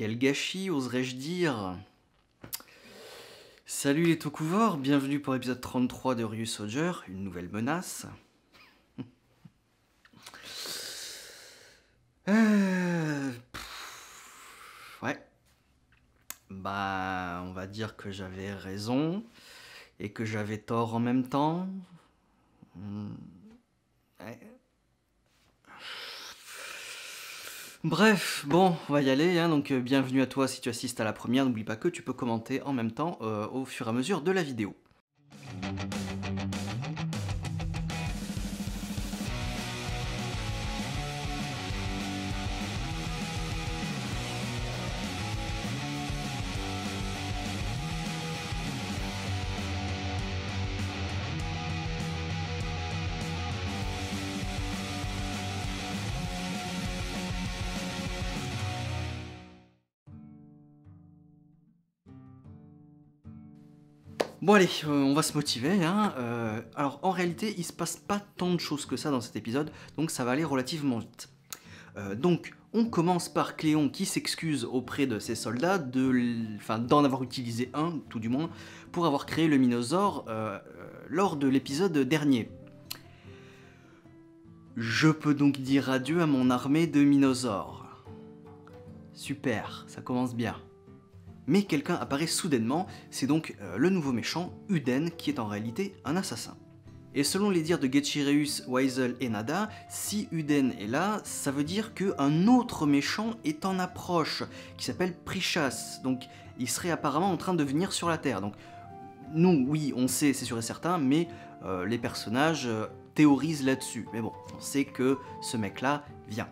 Quel gâchis, oserais-je dire. Salut les Tokuvors, bienvenue pour l'épisode 33 de Ryu Soldier, une nouvelle menace. Ouais. Bah, on va dire que j'avais raison et que j'avais tort en même temps. Ouais. Bref, bon, on va y aller, hein, donc bienvenue à toi si tu assistes à la première, n'oublie pas que tu peux commenter en même temps au fur et à mesure de la vidéo. Bon allez, on va se motiver, hein. Alors en réalité, il se passe pas tant de choses que ça dans cet épisode, donc ça va aller relativement vite. Donc on commence par Cléon qui s'excuse auprès de ses soldats d'en avoir utilisé un, tout du moins, pour avoir créé le Minosaure lors de l'épisode dernier. Je peux donc dire adieu à mon armée de Minosaures. Super, ça commence bien. Mais quelqu'un apparaît soudainement, c'est donc le nouveau méchant, Uden, qui est en réalité un assassin. Et selon les dires de Getchireus, Weisel et Nada, si Uden est là, ça veut dire qu'un autre méchant est en approche, qui s'appelle Prichas, donc il serait apparemment en train de venir sur la Terre. Donc nous, oui, on sait, c'est sûr et certain, mais les personnages théorisent là-dessus. Mais bon, on sait que ce mec-là vient.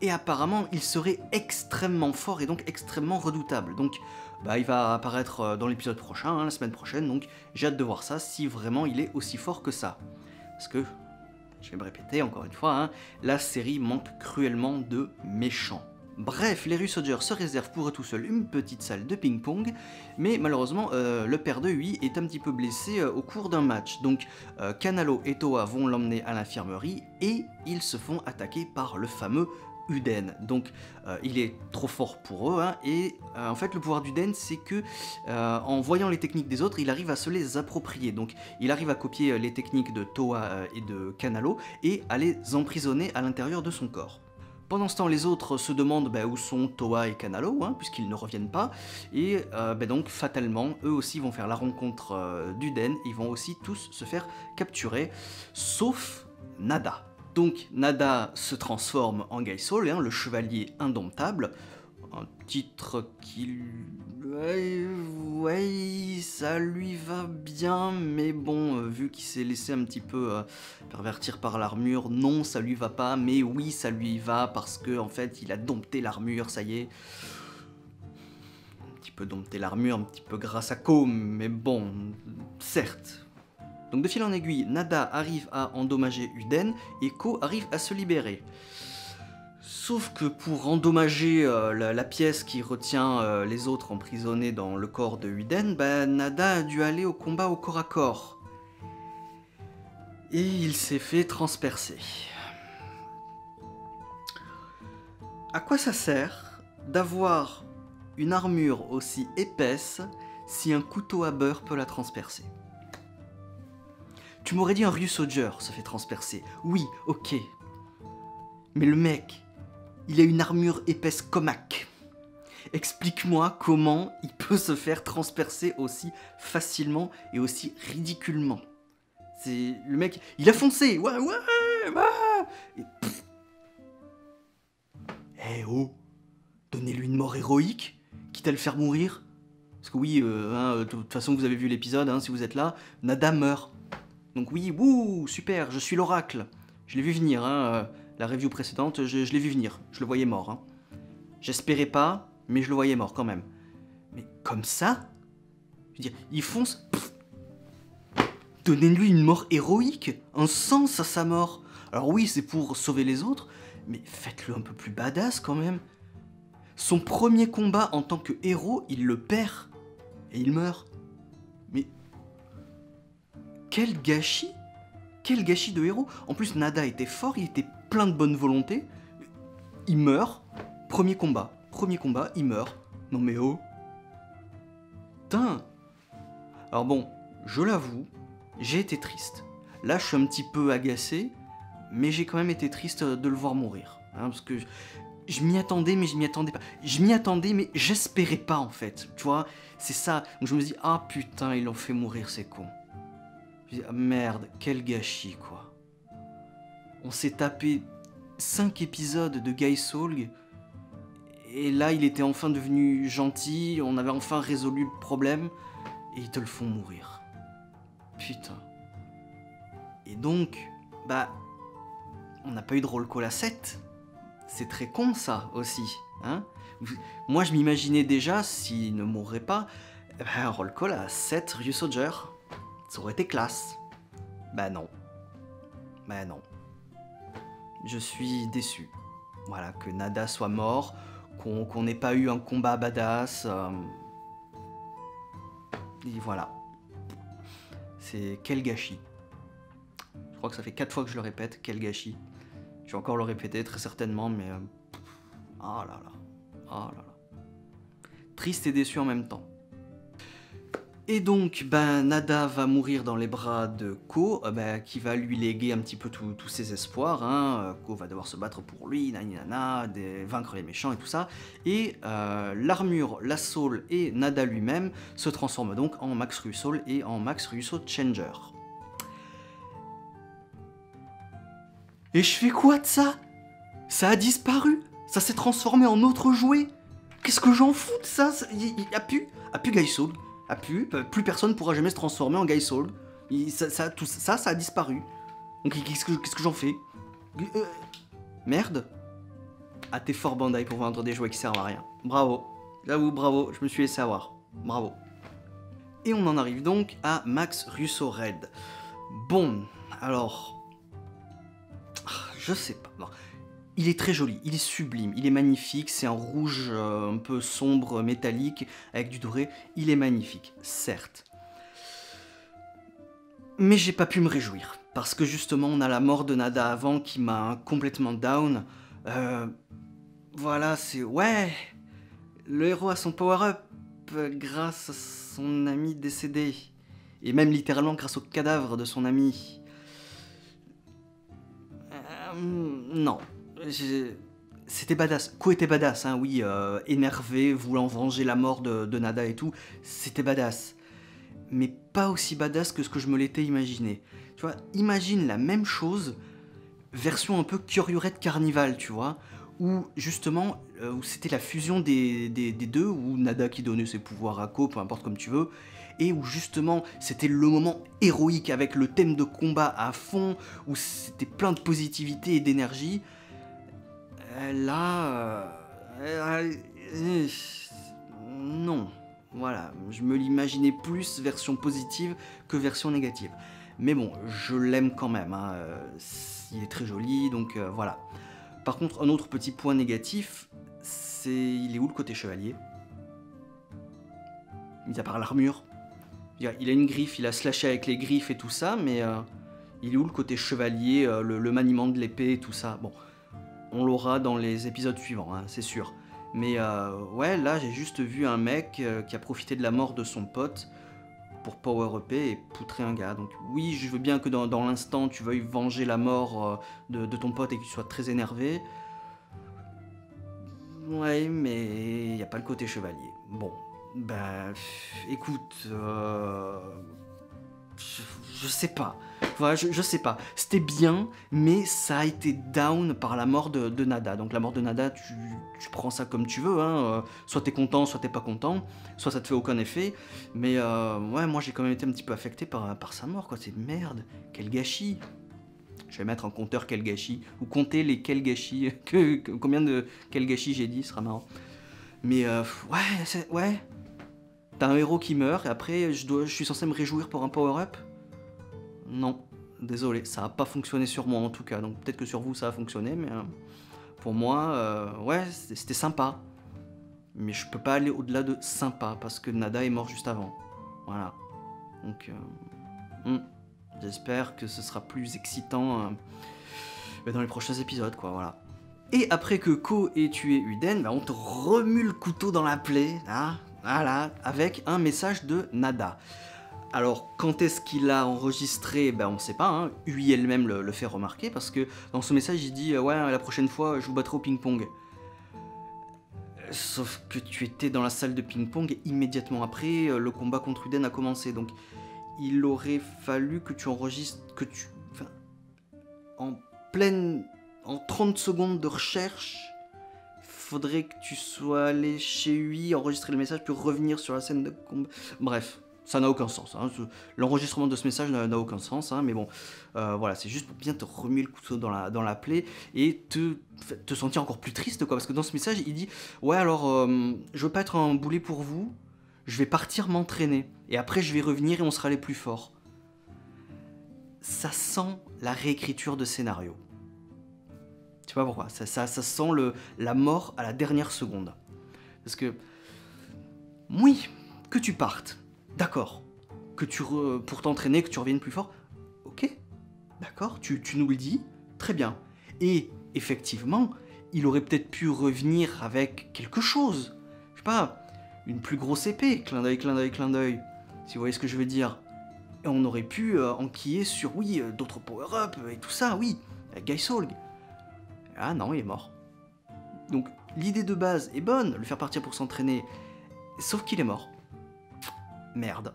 Et apparemment, il serait extrêmement fort et donc extrêmement redoutable. Donc, bah, il va apparaître dans l'épisode prochain, hein, la semaine prochaine, donc j'ai hâte de voir ça, si vraiment il est aussi fort que ça. Parce que, je vais me répéter encore une fois, hein, la série manque cruellement de méchants. Bref, les Ryu Soldier se réservent pour eux tout seuls une petite salle de ping-pong, mais malheureusement, le père de Ui est un petit peu blessé au cours d'un match. Donc, Kanalo et Toa vont l'emmener à l'infirmerie et ils se font attaquer par le fameux Uden. Donc il est trop fort pour eux, hein, et en fait le pouvoir d'Uden c'est que en voyant les techniques des autres il arrive à se les approprier, donc il arrive à copier les techniques de Toa et de Kanalo et à les emprisonner à l'intérieur de son corps. Pendant ce temps, les autres se demandent où sont Toa et Kanalo, hein, puisqu'ils ne reviennent pas, et donc fatalement, eux aussi vont faire la rencontre d'Uden, ils vont aussi tous se faire capturer, sauf Nada. Donc Nada se transforme en Gaisol, hein, le chevalier indomptable, un titre qui... Ouais, ça lui va bien, mais bon, vu qu'il s'est laissé un petit peu pervertir par l'armure, non, ça lui va pas, mais oui, ça lui va, parce que en fait, il a dompté l'armure, ça y est. Un petit peu dompté l'armure, un petit peu grâce à Ko, mais bon, certes. Donc de fil en aiguille, Nada arrive à endommager Uden et Ko arrive à se libérer. Sauf que pour endommager la pièce qui retient les autres emprisonnés dans le corps de Uden, Nada a dû aller au combat au corps à corps. Et il s'est fait transpercer. À quoi ça sert d'avoir une armure aussi épaisse si un couteau à beurre peut la transpercer ? Tu m'aurais dit un Ryu Soldier se fait transpercer. Oui, ok. Mais le mec, il a une armure épaisse comac. Explique-moi comment il peut se faire transpercer aussi facilement et aussi ridiculement. C'est... Le mec, il a foncé. Ouais. Et oh, donnez-lui une mort héroïque, quitte à le faire mourir. Parce que oui, de toute façon, vous avez vu l'épisode, hein, si vous êtes là, Nada meurt. Donc oui, wouh, super, je suis l'oracle. Je l'ai vu venir, hein, la review précédente, je l'ai vu venir, je le voyais mort. Hein. J'espérais pas, mais je le voyais mort quand même. Mais comme ça, je veux dire, il fonce... Donnez-lui une mort héroïque, un sens à sa mort. Alors oui, c'est pour sauver les autres, mais faites-le un peu plus badass quand même. Son premier combat en tant que héros, il le perd, et il meurt. Mais... Quel gâchis! Quel gâchis de héros! En plus, Nada était fort, il était plein de bonne volonté. Il meurt, premier combat. premier combat, il meurt. Non mais oh. Putain. Alors bon, je l'avoue, j'ai été triste. Là, je suis un petit peu agacé, mais j'ai quand même été triste de le voir mourir. Hein, parce que je m'y attendais, mais je m'y attendais pas. Je m'y attendais, mais j'espérais pas, en fait. Tu vois, c'est ça. Donc je me dis, ah putain, ils l'ont fait mourir, c'est con. Je dis, ah, merde, quel gâchis, quoi. On s'est tapé 5 épisodes de Guy Saul, et là, il était enfin devenu gentil, on avait enfin résolu le problème, et ils te le font mourir. Putain. Et donc, bah, on n'a pas eu de roll call à 7. C'est très con, ça, aussi. Hein, moi, je m'imaginais déjà, s'il ne mourrait pas, un roll call à 7 Ryu Soldier. Ça aurait été classe. Bah non. Bah non. Je suis déçu. Voilà, que Nada soit mort, qu'on n'ait pas eu un combat badass. Et voilà. C'est quel gâchis. Je crois que ça fait 4 fois que je le répète, quel gâchis. Je vais encore le répéter très certainement, mais... oh là là. Oh là là. Triste et déçu en même temps. Et donc, ben, Nada va mourir dans les bras de Ko, qui va lui léguer un petit peu tous ses espoirs. Hein. Ko va devoir se battre pour lui, naninana, vaincre les méchants et tout ça. Et l'armure, la Soul et Nada lui-même se transforment donc en Max Ryu Soul et en Max Ryu Soul Changer. Et je fais quoi de ça? Ça a disparu? Ça s'est transformé en autre jouet? Qu'est-ce que j'en fous de ça? Il n'y a plus Guy Soul. Plus personne pourra jamais se transformer en Guy Soul. Tout ça a disparu. Donc qu'est-ce que j'en fais? Merde. Ah, t'es fort Bandai pour vendre des jouets qui servent à rien. Bravo. J'avoue, bravo, je me suis laissé avoir. Bravo. Et on en arrive donc à Max Russo Red. Bon, alors... je sais pas. Non. Il est très joli, il est sublime, il est magnifique, c'est un rouge un peu sombre, métallique, avec du doré, il est magnifique, certes. Mais j'ai pas pu me réjouir, parce que justement on a la mort de Nada avant qui m'a complètement down. Voilà, c'est... ouais, le héros a son power-up grâce à son ami décédé, et même littéralement grâce au cadavre de son ami. Non. C'était badass. Ko était badass, hein, oui, énervé, voulant venger la mort de Nada et tout, c'était badass. Mais pas aussi badass que ce que je me l'étais imaginé. Tu vois, imagine la même chose, version un peu Kyoryu-Red Carnival, tu vois, où justement, où c'était la fusion des deux, où Nada qui donnait ses pouvoirs à Ko, peu importe comme tu veux, et où justement c'était le moment héroïque avec le thème de combat à fond, où c'était plein de positivité et d'énergie. Là, non, voilà, je me l'imaginais plus version positive que version négative. Mais bon, je l'aime quand même, hein. Il est très joli, donc voilà. Par contre, un autre petit point négatif, c'est... il est où le côté chevalier? Mis à part l'armure. Il a une griffe, il a slashé avec les griffes et tout ça, mais il est où le côté chevalier, le maniement de l'épée et tout ça? Bon, on l'aura dans les épisodes suivants, hein, c'est sûr. Mais ouais, là j'ai juste vu un mec qui a profité de la mort de son pote pour power-upper et poutrer un gars. Donc oui, je veux bien que dans l'instant tu veuilles venger la mort de ton pote et que tu sois très énervé. Ouais, mais il n'y a pas le côté chevalier. Bon, bah écoute, je sais pas. Voilà, je sais pas. C'était bien, mais ça a été down par la mort de Nada. Donc la mort de Nada, tu prends ça comme tu veux, hein. Soit t'es content, soit t'es pas content, soit ça te fait aucun effet. Mais ouais, moi j'ai quand même été un petit peu affecté par sa mort, quoi. C'est merde, quel gâchis. Je vais mettre un compteur quel gâchis, ou compter les quel gâchis, combien de quel gâchis j'ai dit, ce sera marrant. Mais ouais, t'as un héros qui meurt, et après je suis censé me réjouir pour un power-up? Non, désolé, ça n'a pas fonctionné sur moi en tout cas, donc peut-être que sur vous ça a fonctionné, mais pour moi, ouais, c'était sympa. Mais je peux pas aller au-delà de sympa, parce que Nada est mort juste avant. Voilà. Donc, j'espère que ce sera plus excitant dans les prochains épisodes, quoi, voilà. Et après que Ko ait tué Uden, bah, on te remue le couteau dans la plaie, là, voilà, avec un message de Nada. Alors, quand est-ce qu'il a enregistré, ben, on ne sait pas, hein. Ui elle-même le fait remarquer, parce que dans son message, il dit « Ouais, la prochaine fois, je vous battrai au ping-pong ». Sauf que tu étais dans la salle de ping-pong, et immédiatement après, le combat contre Uden a commencé, donc il aurait fallu que tu enregistres, enfin, en 30 secondes de recherche, faudrait que tu sois allé chez Ui, enregistrer le message, puis revenir sur la scène de combat. Bref, ça n'a aucun sens. Hein. L'enregistrement de ce message n'a aucun sens, hein, mais bon, voilà, c'est juste pour bien te remuer le couteau dans la plaie et te sentir encore plus triste, quoi. Parce que dans ce message, il dit « Ouais, alors, je veux pas être un boulet pour vous, je vais partir m'entraîner, et après je vais revenir et on sera les plus forts. » Ça sent la réécriture de scénario. Tu sais pas pourquoi, ça sent la mort à la dernière seconde. Parce que, oui, que tu partes, d'accord, que pour t'entraîner, que tu reviennes plus fort, ok, d'accord, tu nous le dis, très bien. Et effectivement, il aurait peut-être pu revenir avec quelque chose, je sais pas, une plus grosse épée, clin d'œil, clin d'œil, clin d'œil, si vous voyez ce que je veux dire. Et on aurait pu enquiller sur, oui, d'autres power-up et tout ça, oui, Gaisolg. Ah non, il est mort. Donc l'idée de base est bonne, le faire partir pour s'entraîner, sauf qu'il est mort. Merde.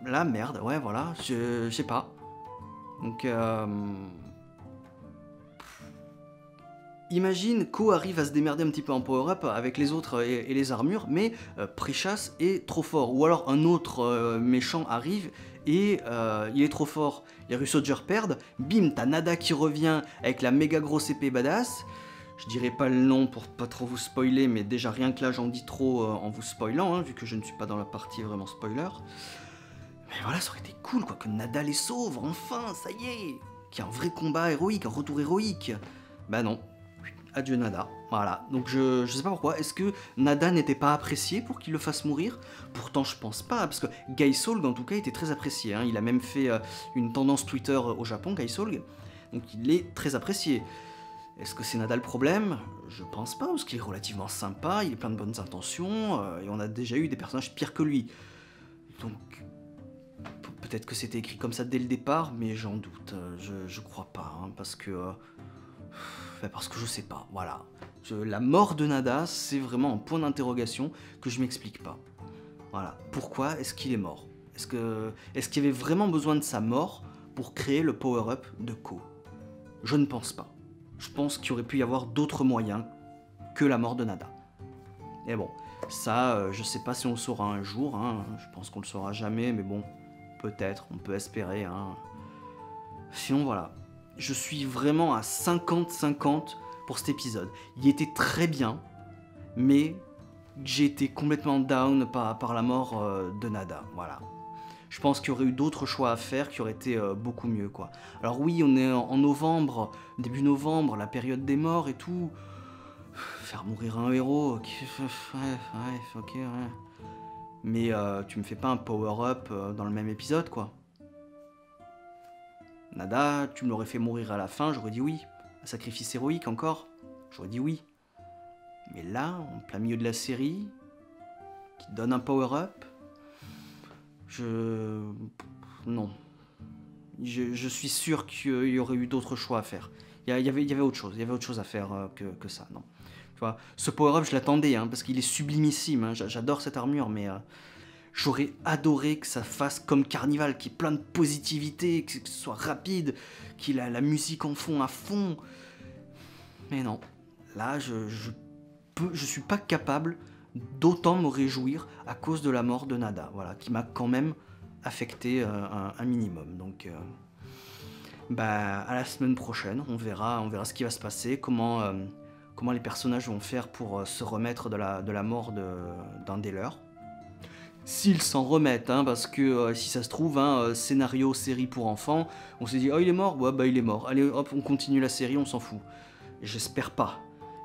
La merde, ouais voilà, je sais pas. Donc imagine Ko arrive à se démerder un petit peu en power-up avec les autres et les armures, mais Precious est trop fort. Ou alors un autre méchant arrive et il est trop fort. Les Rush Soldiers perdent, bim, t'as Nada qui revient avec la méga grosse épée badass. Je dirais pas le nom pour pas trop vous spoiler, mais déjà rien que là j'en dis trop en vous spoilant, hein, vu que je ne suis pas dans la partie vraiment spoiler. Mais voilà, ça aurait été cool quoi, que Nada les sauve, enfin, ça y est, qu'il y ait un vrai combat héroïque, un retour héroïque. Bah non, adieu Nada, voilà. Donc je sais pas pourquoi, est-ce que Nada n'était pas apprécié pour qu'il le fasse mourir? Pourtant je pense pas, parce que Gaisolg en tout cas était très apprécié, hein. Il a même fait une tendance Twitter au Japon, Gaisolg, donc il est très apprécié. Est-ce que c'est Nada le problème? Je pense pas, parce qu'il est relativement sympa, il est plein de bonnes intentions, et on a déjà eu des personnages pires que lui. Donc, peut-être que c'était écrit comme ça dès le départ, mais j'en doute, je crois pas, hein, parce que je sais pas, voilà. La mort de Nada, c'est vraiment un point d'interrogation que je m'explique pas. Voilà, pourquoi est-ce qu'il est mort? Est-ce qu'il y avait vraiment besoin de sa mort pour créer le power-up de Ko? Je ne pense pas. Je pense qu'il aurait pu y avoir d'autres moyens que la mort de Nada. Et bon, ça, je sais pas si on le saura un jour, hein, je pense qu'on le saura jamais, mais bon, peut-être, on peut espérer. Hein. Sinon, voilà, je suis vraiment à 50-50 pour cet épisode. Il était très bien, mais j'ai été complètement down par la mort de Nada, voilà. Je pense qu'il y aurait eu d'autres choix à faire qui auraient été beaucoup mieux, quoi. Alors oui, on est en novembre, début novembre, la période des morts et tout. Faire mourir un héros, ok, ouais. Mais tu me fais pas un power-up dans le même épisode, quoi. Nada, tu me l'aurais fait mourir à la fin, j'aurais dit oui. Un sacrifice héroïque encore, j'aurais dit oui. Mais là, en plein milieu de la série, qui te donne un power-up, non. Je suis sûr qu'il y aurait eu d'autres choix à faire. Il y avait autre chose à faire que ça, non. Tu vois, ce power-up, je l'attendais, hein, parce qu'il est sublimissime, hein, j'adore cette armure, mais j'aurais adoré que ça fasse comme Carnival, qu'il y ait plein de positivité, que ce soit rapide, qu'il ait la musique en fond à fond. Mais non, là, je suis pas capable d'autant me réjouir à cause de la mort de Nada, voilà, qui m'a quand même affecté un minimum. Donc, à la semaine prochaine, on verra ce qui va se passer, comment les personnages vont faire pour se remettre de la mort d'un des leurs. S'ils s'en remettent, hein, parce que si ça se trouve, scénario série pour enfants, on s'est dit oh il est mort, ouais bah il est mort, allez hop on continue la série, on s'en fout. J'espère pas.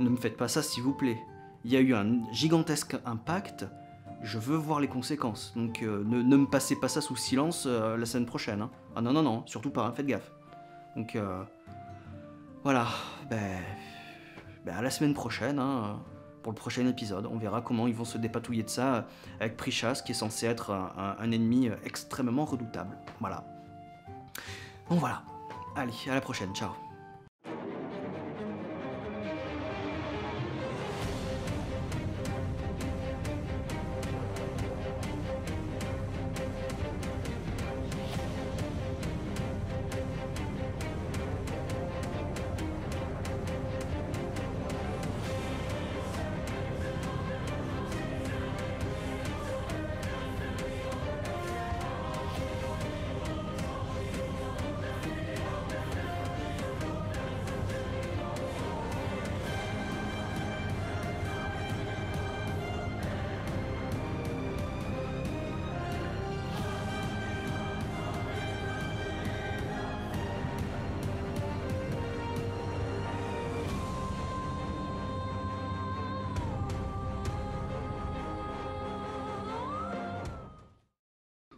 Ne me faites pas ça s'il vous plaît. Il y a eu un gigantesque impact, je veux voir les conséquences. Donc ne me passez pas ça sous silence la semaine prochaine. Hein. Ah non, surtout pas, hein, faites gaffe. Donc voilà, à la semaine prochaine, hein, pour le prochain épisode. On verra comment ils vont se dépatouiller de ça avec Prichas, qui est censé être un ennemi extrêmement redoutable. Voilà. Bon voilà. Allez, à la prochaine. Ciao.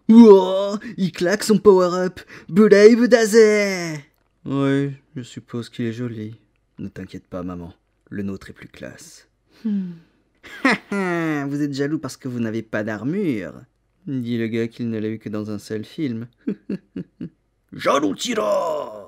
Ouah, il claque son power-up. Boudaï Dazé. Oui, je suppose qu'il est joli. Ne t'inquiète pas, maman. Le nôtre est plus classe. Vous êtes jaloux parce que vous n'avez pas d'armure. Dit le gars qu'il ne l'a eu que dans un seul film. Jaloux tyran.